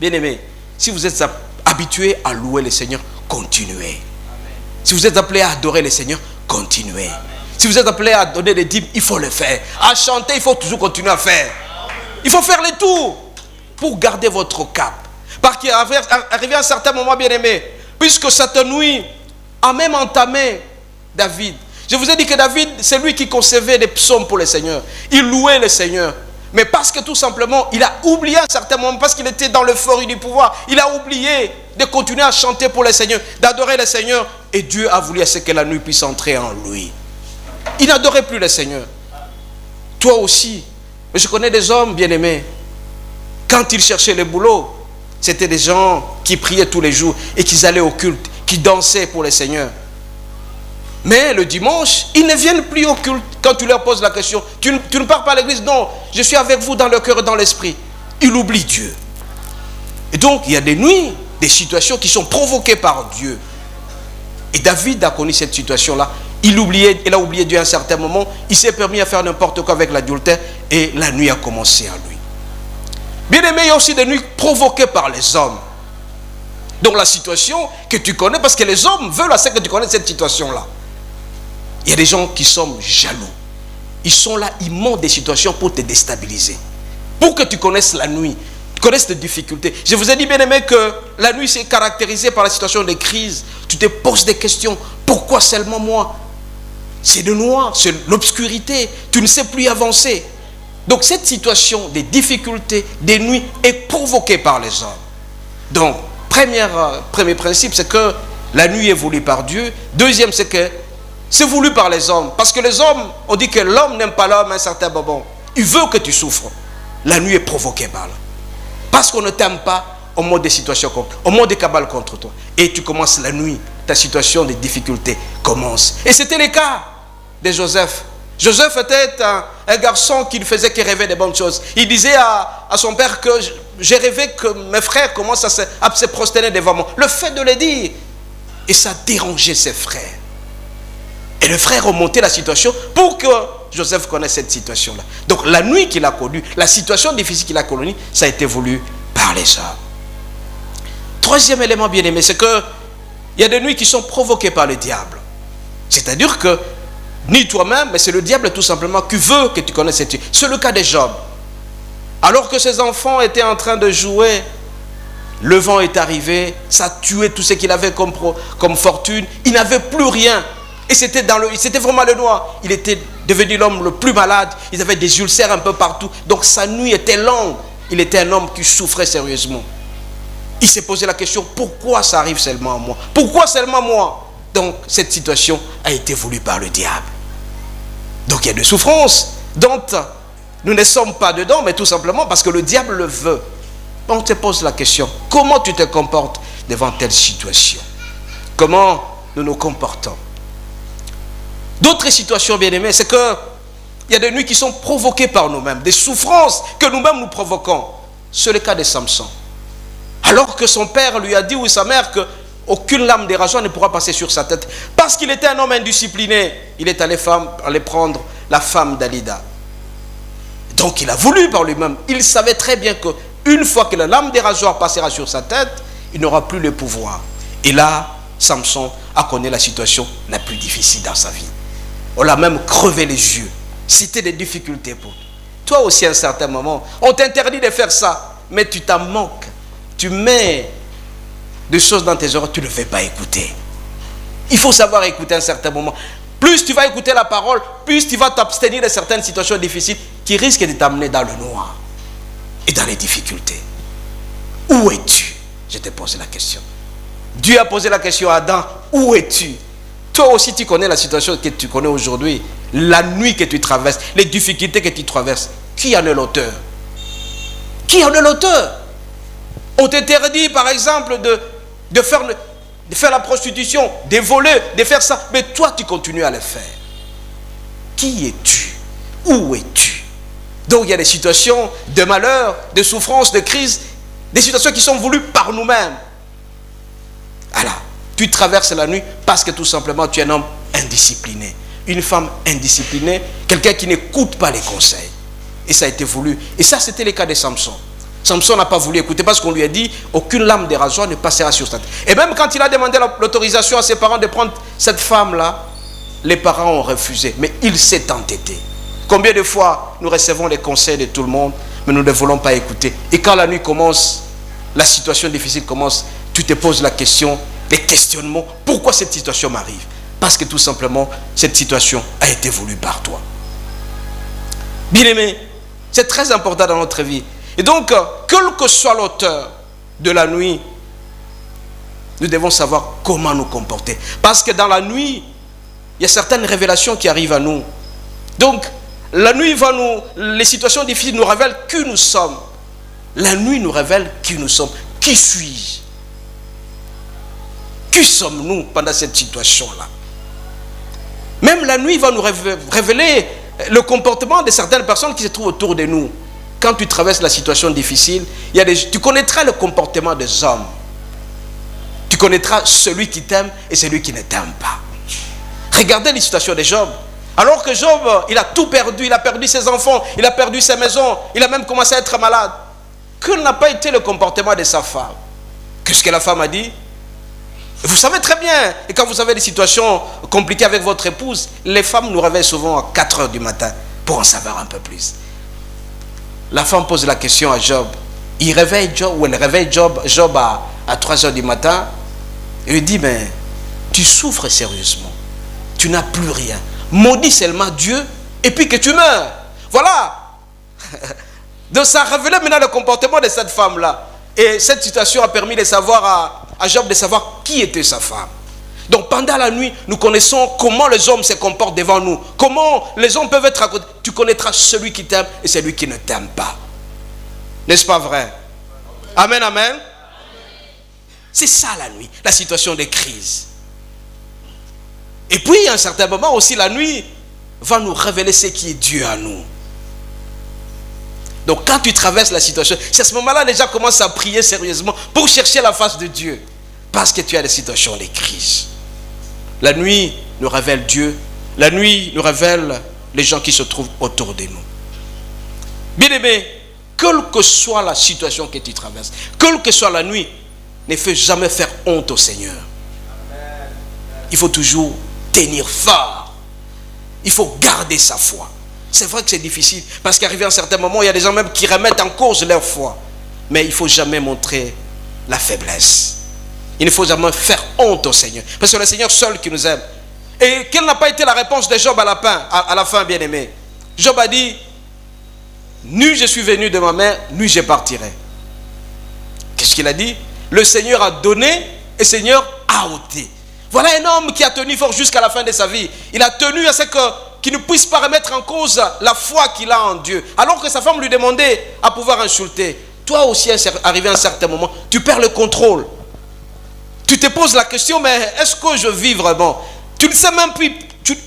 Bien-aimés, si vous êtes habitués à louer le Seigneur, continuez. Si vous êtes appelés à adorer le Seigneur, continuez. Si vous êtes appelés à donner des dîmes, il faut le faire. À chanter, il faut toujours continuer à faire. Il faut faire les tours pour garder votre cap. Parce qu'il arrivé à un certain moment, bien-aimé, puisque cette nuit a même entamé David. Je vous ai dit que David, c'est lui qui concevait des psaumes pour le Seigneur. Il louait le Seigneur. Mais parce que tout simplement, il a oublié à un certain moment, parce qu'il était dans l'euphorie du pouvoir, il a oublié de continuer à chanter pour le Seigneur, d'adorer le Seigneur. Et Dieu a voulu à ce que la nuit puisse entrer en lui. Il n'adorait plus le Seigneur. Toi aussi. Mais je connais des hommes bien-aimés. Quand ils cherchaient le boulot, c'était des gens qui priaient tous les jours et qui allaient au culte, qui dansaient pour le Seigneur. Mais le dimanche, ils ne viennent plus au culte. Quand tu leur poses la question, tu ne pars pas à l'église. Non, je suis avec vous dans le cœur et dans l'esprit. Ils oublient Dieu. Et donc, il y a des nuits, des situations qui sont provoquées par Dieu. Et David a connu cette situation-là. Il a oublié Dieu à un certain moment. Il s'est permis à faire n'importe quoi avec l'adultère. Et la nuit a commencé à lui. Bien aimé, il y a aussi des nuits provoquées par les hommes. Donc la situation que tu connais, parce que les hommes veulent à ce que tu connaisses cette situation-là. Il y a des gens qui sont jaloux. Ils sont là, ils montent des situations pour te déstabiliser. Pour que tu connaisses la nuit, tu connaisses tes difficultés. Je vous ai dit, bien aimé, que la nuit c'est caractérisé par la situation de crise. Tu te poses des questions. Pourquoi seulement moi? C'est le noir, c'est l'obscurité. Tu ne sais plus avancer. Donc cette situation des difficultés, des nuits est provoquée par les hommes. Donc, premier principe, c'est que la nuit est voulue par Dieu. Deuxième, c'est que c'est voulu par les hommes. Parce que les hommes, on dit que l'homme n'aime pas l'homme à un certain moment. Il veut que tu souffres. La nuit est provoquée par là. Parce qu'on ne t'aime pas, on monte des situations on monte des cabales contre toi. Et tu commences la nuit, ta situation de difficulté commence. Et c'était le cas de Joseph. Joseph était un garçon qui ne faisait que rêver des bonnes choses. Il disait à son père que j'ai rêvé que mes frères commencent à se prosterner devant moi. Le fait de le dire, et ça dérangeait ses frères. Et le frère remontait la situation pour que Joseph connaisse cette situation-là. Donc la nuit qu'il a connue, la situation difficile qu'il a connue, ça a été voulu par les hommes. Troisième élément bien aimé, c'est que il y a des nuits qui sont provoquées par le diable. C'est-à-dire que ni toi-même, mais c'est le diable tout simplement qui veut que tu connaisses cette nuit. C'est le cas de Job. Alors que ses enfants étaient en train de jouer, le vent est arrivé, ça a tué tout ce qu'il avait comme fortune. Il n'avait plus rien. Et c'était vraiment le noir. Il était devenu l'homme le plus malade. Il avait des ulcères un peu partout. Donc sa nuit était longue. Il était un homme qui souffrait sérieusement. Il s'est posé la question, pourquoi ça arrive seulement à moi? Pourquoi seulement moi? Donc cette situation a été voulue par le diable. Donc il y a des souffrances dont nous ne sommes pas dedans, mais tout simplement parce que le diable le veut. On te pose la question, comment tu te comportes devant telle situation? Comment nous nous comportons? D'autres situations, bien aimées, c'est que il y a des nuits qui sont provoquées par nous-mêmes, des souffrances que nous-mêmes nous provoquons. C'est le cas de Samson. Alors que son père lui a dit, ou sa mère, qu'aucune lame de rasoir ne pourra passer sur sa tête. Parce qu'il était un homme indiscipliné, il est allé prendre la femme d'Alida. Donc il a voulu par lui-même. Il savait très bien qu'une fois que la lame de rasoir passera sur sa tête, il n'aura plus le pouvoir. Et là, Samson a connu la situation la plus difficile dans sa vie. On l'a même crevé les yeux. C'était des difficultés pour lui. Toi aussi, à un certain moment, on t'interdit de faire ça, mais tu t'en manques. Tu mets des choses dans tes oreilles, tu ne veux pas écouter. Il faut savoir écouter à un certain moment. Plus tu vas écouter la parole, plus tu vas t'abstenir de certaines situations difficiles qui risquent de t'amener dans le noir et dans les difficultés. Où es-tu? Je te pose la question. Dieu a posé la question à Adam, où es-tu? Toi aussi tu connais la situation que tu connais aujourd'hui, la nuit que tu traverses, les difficultés que tu traverses. Qui en est l'auteur? Qui en est l'auteur? On t'interdit par exemple de faire la prostitution, de voler, de faire ça, mais toi tu continues à le faire. Qui es-tu? Où es-tu? Donc il y a des situations de malheur, de souffrance, de crise, des situations qui sont voulues par nous-mêmes. Alors, tu traverses la nuit parce que tout simplement tu es un homme indiscipliné, une femme indisciplinée, quelqu'un qui n'écoute pas les conseils. Et ça a été voulu. Et ça, c'était le cas de Samson. Samson n'a pas voulu écouter parce qu'on lui a dit aucune lame de rasoir ne passera sur sa tête. Et même quand il a demandé l'autorisation à ses parents de prendre cette femme-là, les parents ont refusé. Mais il s'est entêté. Combien de fois nous recevons les conseils de tout le monde, mais nous ne voulons pas écouter. Et quand la nuit commence, la situation difficile commence, tu te poses la question, les questionnements, pourquoi cette situation m'arrive? Parce que tout simplement, cette situation a été voulue par toi. Bien-aimé, c'est très important dans notre vie. Et donc, quel que soit l'auteur de la nuit, nous devons savoir comment nous comporter. Parce que dans la nuit, il y a certaines révélations qui arrivent à nous. Donc, la nuit les situations difficiles nous révèlent qui nous sommes. La nuit nous révèle qui nous sommes. Qui suis-je? Qui sommes-nous pendant cette situation-là? Même la nuit va nous révéler le comportement de certaines personnes qui se trouvent autour de nous. Quand tu traverses la situation difficile, tu connaîtras le comportement des hommes. Tu connaîtras celui qui t'aime et celui qui ne t'aime pas. Regardez les situations de Job. Alors que Job, il a tout perdu. Il a perdu ses enfants, il a perdu ses maisons, il a même commencé à être malade. Quel n'a pas été le comportement de sa femme? Qu'est-ce que la femme a dit? Vous savez très bien, et quand vous avez des situations compliquées avec votre épouse, les femmes nous réveillent souvent à 4 h du matin pour en savoir un peu plus. La femme pose la question à Job. Il réveille Job, ou elle réveille Job à 3 h du matin. Et lui dit, mais tu souffres sérieusement. Tu n'as plus rien. Maudis seulement Dieu et puis que tu meurs. Voilà. Donc ça a révélé maintenant le comportement de cette femme-là. Et cette situation a permis de savoir à Job de savoir qui était sa femme. Donc pendant la nuit, nous connaissons comment les hommes se comportent devant nous. Comment les hommes peuvent être à côté. Tu connaîtras celui qui t'aime et celui qui ne t'aime pas. N'est-ce pas vrai? Amen, amen. C'est ça la nuit, la situation de crise. Et puis à un certain moment aussi, la nuit va nous révéler ce qui est Dieu à nous. Donc quand tu traverses la situation, c'est à ce moment-là déjà commence à prier sérieusement pour chercher la face de Dieu. Parce que tu as des situations de crise. La nuit nous révèle Dieu. La nuit nous révèle les gens qui se trouvent autour de nous. Bien-aimé, quelle que soit la situation que tu traverses, quelle que soit la nuit, ne fais jamais faire honte au Seigneur. Il faut toujours tenir fort. Il faut garder sa foi. C'est vrai que c'est difficile, parce qu'arrivé à un certain moment, il y a des gens même qui remettent en cause leur foi. Mais il ne faut jamais montrer la faiblesse. Il ne faut jamais faire honte au Seigneur. Parce que c'est le Seigneur seul qui nous aime. Et quelle n'a pas été la réponse de Job à la fin, bien-aimé? Job a dit, nu je suis venu de ma mère, nu je partirai. Qu'est-ce qu'il a dit? Le Seigneur a donné et le Seigneur a ôté. Voilà un homme qui a tenu fort jusqu'à la fin de sa vie. Il a tenu à ce qu'il ne puisse pas remettre en cause la foi qu'il a en Dieu. Alors que sa femme lui demandait à pouvoir insulter. Toi aussi, arrivé à un certain moment, tu perds le contrôle. Tu te poses la question, mais est-ce que je vis vraiment? Tu ne sais même plus,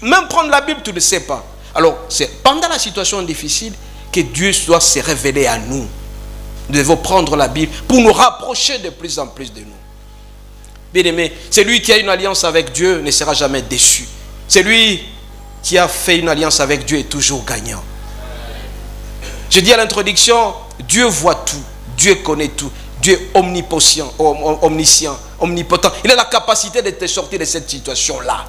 même prendre la Bible, tu ne sais pas. Alors, c'est pendant la situation difficile que Dieu doit se révéler à nous. Nous devons prendre la Bible pour nous rapprocher de plus en plus de nous. Bien-aimé, celui qui a une alliance avec Dieu ne sera jamais déçu. Celui qui a fait une alliance avec Dieu est toujours gagnant. Je dis à l'introduction, Dieu voit tout, Dieu connaît tout, Dieu est omniscient, omnipotent. Il a la capacité de te sortir de cette situation-là.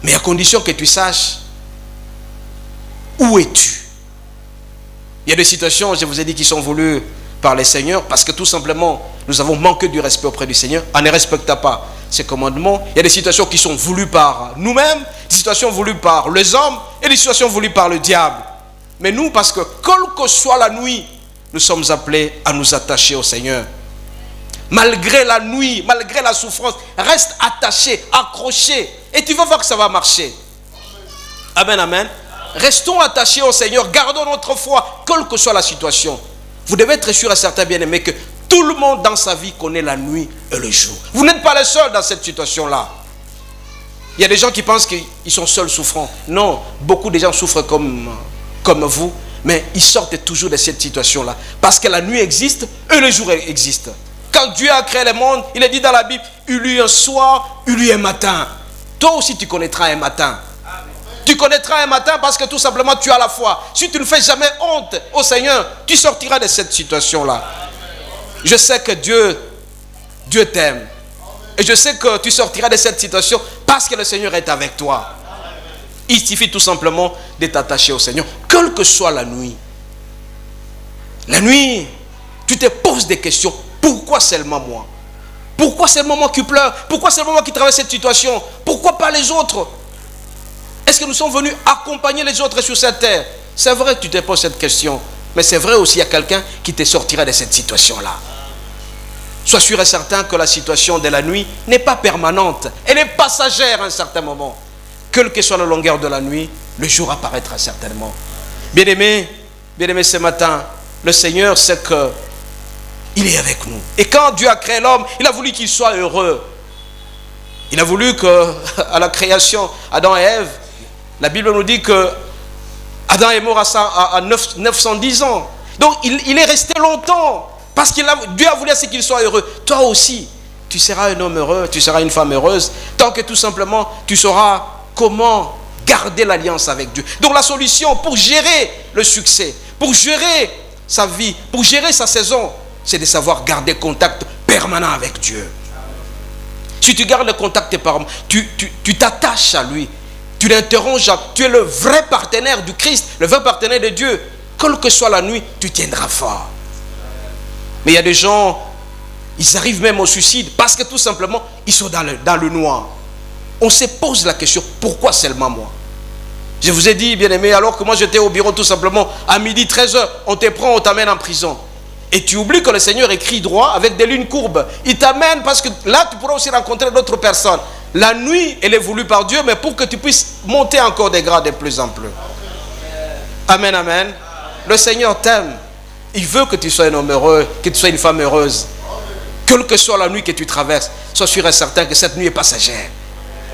Mais à condition que tu saches où es-tu. Il y a des situations, je vous ai dit, qui sont voulues par le Seigneur parce que tout simplement, nous avons manqué du respect auprès du Seigneur en ne respectant pas ses commandements. Il y a des situations qui sont voulues par nous-mêmes, des situations voulues par les hommes et des situations voulues par le diable. Mais nous, parce que quelle que soit la nuit, nous sommes appelés à nous attacher au Seigneur. Malgré la nuit, malgré la souffrance, reste attaché, accroché. Et tu vas voir que ça va marcher. Amen, amen. Restons attachés au Seigneur, gardons notre foi, quelle que soit la situation. Vous devez être sûr et certain, bien-aimés, que tout le monde dans sa vie connaît la nuit et le jour. Vous n'êtes pas les seuls dans cette situation-là. Il y a des gens qui pensent qu'ils sont seuls souffrants. Non, beaucoup de gens souffrent comme vous, mais ils sortent toujours de cette situation-là. Parce que la nuit existe et le jour existe. Quand Dieu a créé le monde, il est dit dans la Bible, il y eut un soir, il y eut un matin. Toi aussi tu connaîtras un matin. Tu connaîtras un matin parce que tout simplement tu as la foi. Si tu ne fais jamais honte au Seigneur, tu sortiras de cette situation-là. Je sais que Dieu t'aime. Et je sais que tu sortiras de cette situation parce que le Seigneur est avec toi. Il suffit tout simplement de t'attacher au Seigneur, quelle que soit la nuit. La nuit, tu te poses des questions. Pourquoi seulement moi? Pourquoi seulement moi qui pleure? Pourquoi seulement moi qui traverse cette situation? Pourquoi pas les autres? Est-ce que nous sommes venus accompagner les autres sur cette terre? C'est vrai que tu te poses cette question. Mais c'est vrai aussi qu'il y a quelqu'un qui te sortira de cette situation-là. Sois sûr et certain que la situation de la nuit n'est pas permanente. Elle est passagère à un certain moment. Quelle que soit la longueur de la nuit, le jour apparaîtra certainement. Bien-aimés, ce matin, le Seigneur sait que il est avec nous. Et quand Dieu a créé l'homme, il a voulu qu'il soit heureux. Il a voulu que, à la création, Adam et Ève, la Bible nous dit que Adam est mort à 910 ans. Donc il est resté longtemps. Parce que Dieu a voulu qu'il soit heureux. Toi aussi, tu seras un homme heureux, tu seras une femme heureuse, tant que tout simplement tu sauras comment garder l'alliance avec Dieu. Donc la solution pour gérer le succès, pour gérer sa vie, pour gérer sa saison, c'est de savoir garder contact permanent avec Dieu. Si tu gardes le contact permanent, tu t'attaches à lui, tu l'interroges, tu es le vrai partenaire du Christ, le vrai partenaire de Dieu. Quelle que soit la nuit, tu tiendras fort. Mais il y a des gens, ils arrivent même au suicide parce que tout simplement, ils sont dans le noir. On se pose la question, pourquoi seulement moi? Je vous ai dit, bien aimé, alors que moi j'étais au bureau tout simplement, à midi 13h, on te prend, on t'amène en prison. Et tu oublies que le Seigneur écrit droit avec des lignes courbes. Il t'amène parce que là, tu pourras aussi rencontrer d'autres personnes. La nuit, elle est voulue par Dieu, mais pour que tu puisses monter encore des grades de plus en plus. Amen, amen. Le Seigneur t'aime. Il veut que tu sois un homme heureux, que tu sois une femme heureuse. Quelle que soit la nuit que tu traverses, sois sûr et certain que cette nuit est passagère.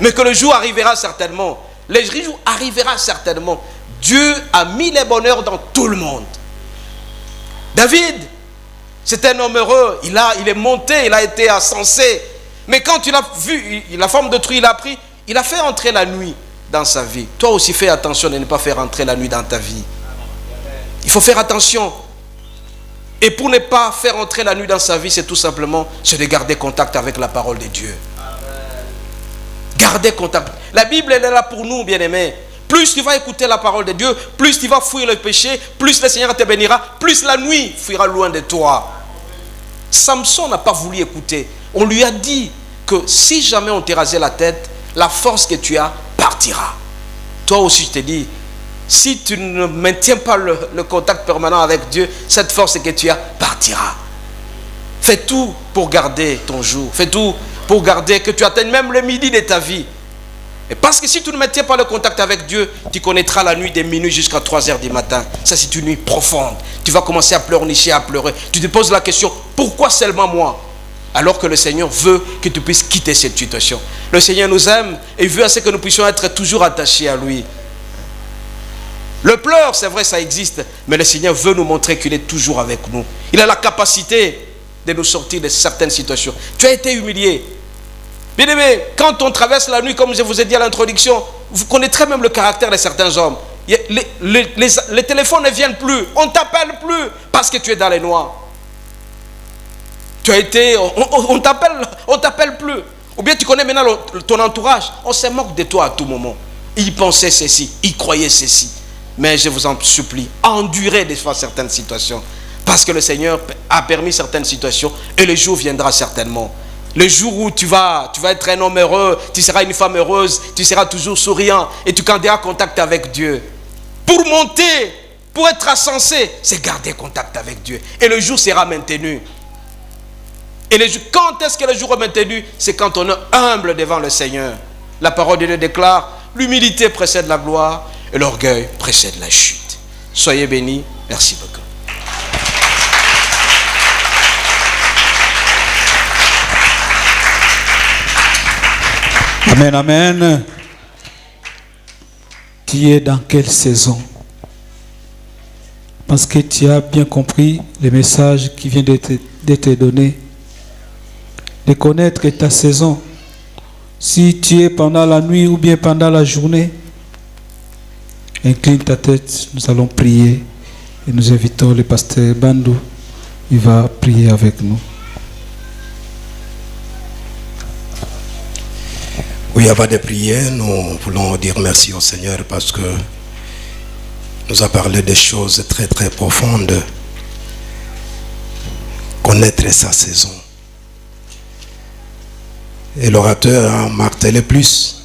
Mais que le jour arrivera certainement. Le jour arrivera certainement. Dieu a mis les bonheurs dans tout le monde. David, c'est un homme heureux. Il est monté, il a été ascensé. Mais quand il a vu la forme d'autrui, il a pris, il a fait entrer la nuit dans sa vie. Toi aussi, fais attention de ne pas faire entrer la nuit dans ta vie. Il faut faire attention. Et pour ne pas faire entrer la nuit dans sa vie, c'est tout simplement de garder contact avec la parole de Dieu. Garder contact. La Bible, elle est là pour nous, bien-aimés. Plus tu vas écouter la parole de Dieu, plus tu vas fuir le péché, plus le Seigneur te bénira, plus la nuit fuira loin de toi. Samson n'a pas voulu écouter. On lui a dit que si jamais on te rasait la tête, la force que tu as partira. Toi aussi, je te dis, si tu ne maintiens pas le contact permanent avec Dieu, cette force que tu as partira. Fais tout pour garder ton jour. Fais tout pour garder que tu atteignes même le midi de ta vie. Et parce que si tu ne maintiens pas le contact avec Dieu, tu connaîtras la nuit des minuit jusqu'à 3h du matin. Ça, c'est une nuit profonde. Tu vas commencer à pleurnicher, à pleurer. Tu te poses la question, pourquoi seulement moi? Alors que le Seigneur veut que tu puisses quitter cette situation. Le Seigneur nous aime et veut à ce que nous puissions être toujours attachés à lui. Le pleur, c'est vrai, ça existe, mais le Seigneur veut nous montrer qu'il est toujours avec nous. Il a la capacité de nous sortir de certaines situations. Tu as été humilié. Bien aimé, quand on traverse la nuit, comme je vous ai dit à l'introduction, vous connaîtrez même le caractère de certains hommes. Les téléphones ne viennent plus, on ne t'appelle plus parce que tu es dans les noirs. Tu as été, on t'appelle plus. Ou bien tu connais maintenant ton entourage, on se moque de toi à tout moment. Il pensait ceci, il croyait ceci. Mais je vous en supplie, endurez des fois certaines situations. Parce que le Seigneur a permis certaines situations et le jour viendra certainement. Le jour où tu vas être un homme heureux, tu seras une femme heureuse, tu seras toujours souriant et tu garderas contact avec Dieu. Pour monter, pour être ascensé, c'est garder contact avec Dieu. Et le jour sera maintenu. Et quand est-ce que le jour est maintenu? C'est quand on est humble devant le Seigneur. La parole de Dieu déclare, l'humilité précède la gloire et l'orgueil précède la chute. Soyez bénis. Merci beaucoup. Amen, amen. Tu es dans quelle saison? Parce que tu as bien compris le message qui vient d'être donné. De connaître ta saison. Si tu es pendant la nuit ou bien pendant la journée, incline ta tête, nous allons prier. Et nous invitons le pasteur Bandou. Il va prier avec nous. Oui, avant de prier, nous voulons dire merci au Seigneur parce que nous a parlé des choses très très profondes. Connaître sa saison. Et l'orateur a martelé plus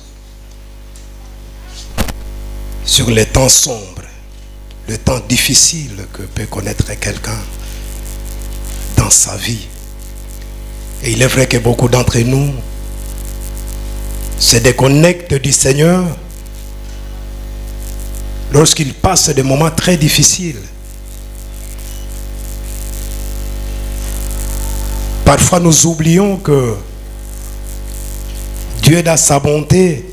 sur les temps sombres, le temps difficile que peut connaître quelqu'un dans sa vie. Et il est vrai que beaucoup d'entre nous se déconnectent du Seigneur lorsqu'il passe des moments très difficiles. Parfois nous oublions que Dieu dans sa bonté,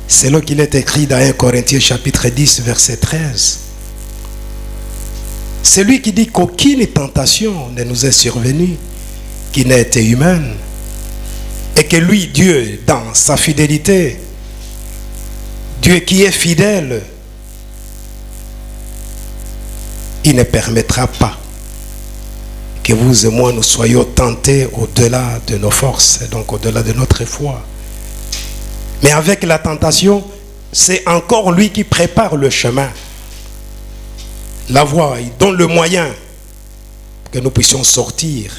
c'est là qu'il est écrit dans 1 Corinthiens chapitre 10 verset 13. C'est lui qui dit qu'aucune tentation ne nous est survenue qui n'a été humaine. Et que lui, Dieu, dans sa fidélité, Dieu qui est fidèle, il ne permettra pas que vous et moi nous soyons tentés au-delà de nos forces, donc au-delà de notre foi. Mais avec la tentation, c'est encore lui qui prépare le chemin, la voie, il donne le moyen que nous puissions sortir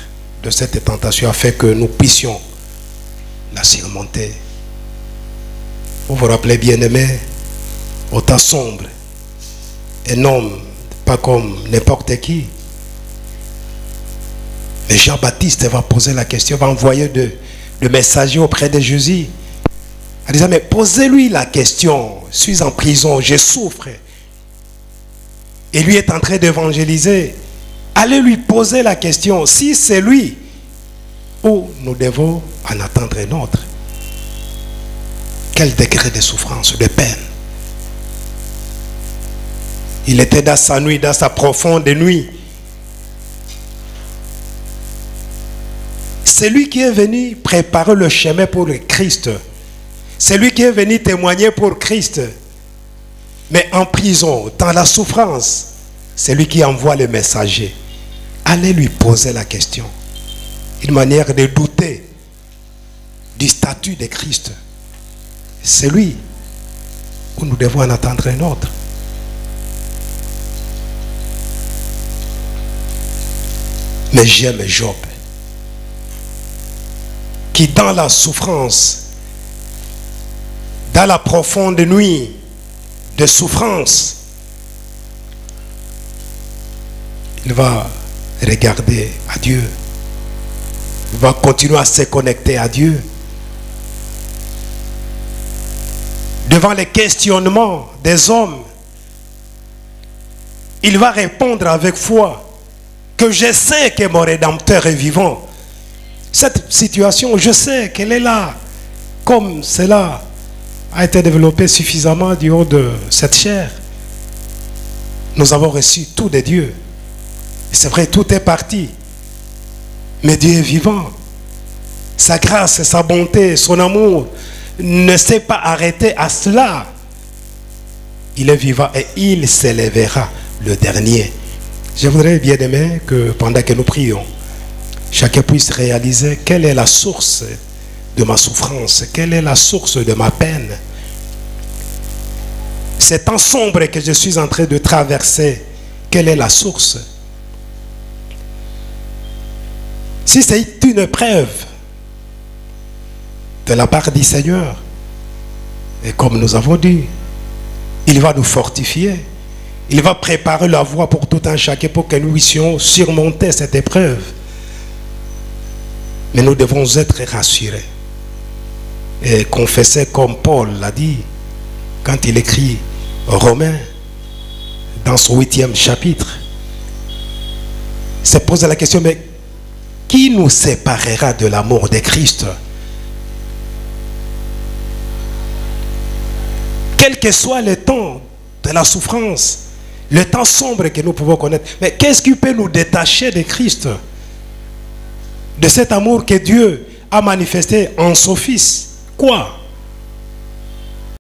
de cette tentation afin que nous puissions la surmonter. Vous vous rappelez, bien-aimés, au temps sombre, un homme, pas comme n'importe qui, mais Jean-Baptiste va poser la question, va envoyer le messager auprès de Jésus, en disant, mais posez-lui la question, je suis en prison, je souffre. Et lui est en train d'évangéliser. Allez lui poser la question, si c'est lui, ou nous devons en attendre un autre. Quel degré de souffrance, de peine. Il était dans sa nuit, dans sa profonde nuit. C'est lui qui est venu préparer le chemin pour le Christ. C'est lui qui est venu témoigner pour Christ. Mais en prison, dans la souffrance, c'est lui qui envoie le messager. Allez lui poser la question. Une manière de douter du statut de Christ. C'est lui où nous devons en attendre un autre. Mais j'aime Job, qui dans la souffrance, dans la profonde nuit de souffrance, il va regarder à Dieu. Il va continuer à se connecter à Dieu. Devant les questionnements des hommes, il va répondre avec foi que je sais que mon Rédempteur est vivant. Cette situation, je sais qu'elle est là. Comme cela a été développé suffisamment du haut de cette chair. Nous avons reçu tout de Dieu. C'est vrai, tout est parti. Mais Dieu est vivant. Sa grâce, sa bonté, son amour ne s'est pas arrêté à cela. Il est vivant et il s'élèvera le dernier. Je voudrais, bien aimé, que pendant que nous prions, chacun puisse réaliser quelle est la source de ma souffrance, quelle est la source de ma peine. C'est temps sombre que je suis en train de traverser, quelle est la source? Si c'est une preuve de la part du Seigneur, et comme nous avons dit, il va nous fortifier, il va préparer la voie pour tout un chacun pour que nous puissions surmonter cette épreuve. Mais nous devons être rassurés et confesser comme Paul l'a dit quand il écrit Romains dans son 8e chapitre. Il se pose la question, mais qui nous séparera de l'amour de Christ? Quel que soit le temps de la souffrance, le temps sombre que nous pouvons connaître, mais qu'est-ce qui peut nous détacher de Christ? De cet amour que Dieu a manifesté en son Fils? Quoi?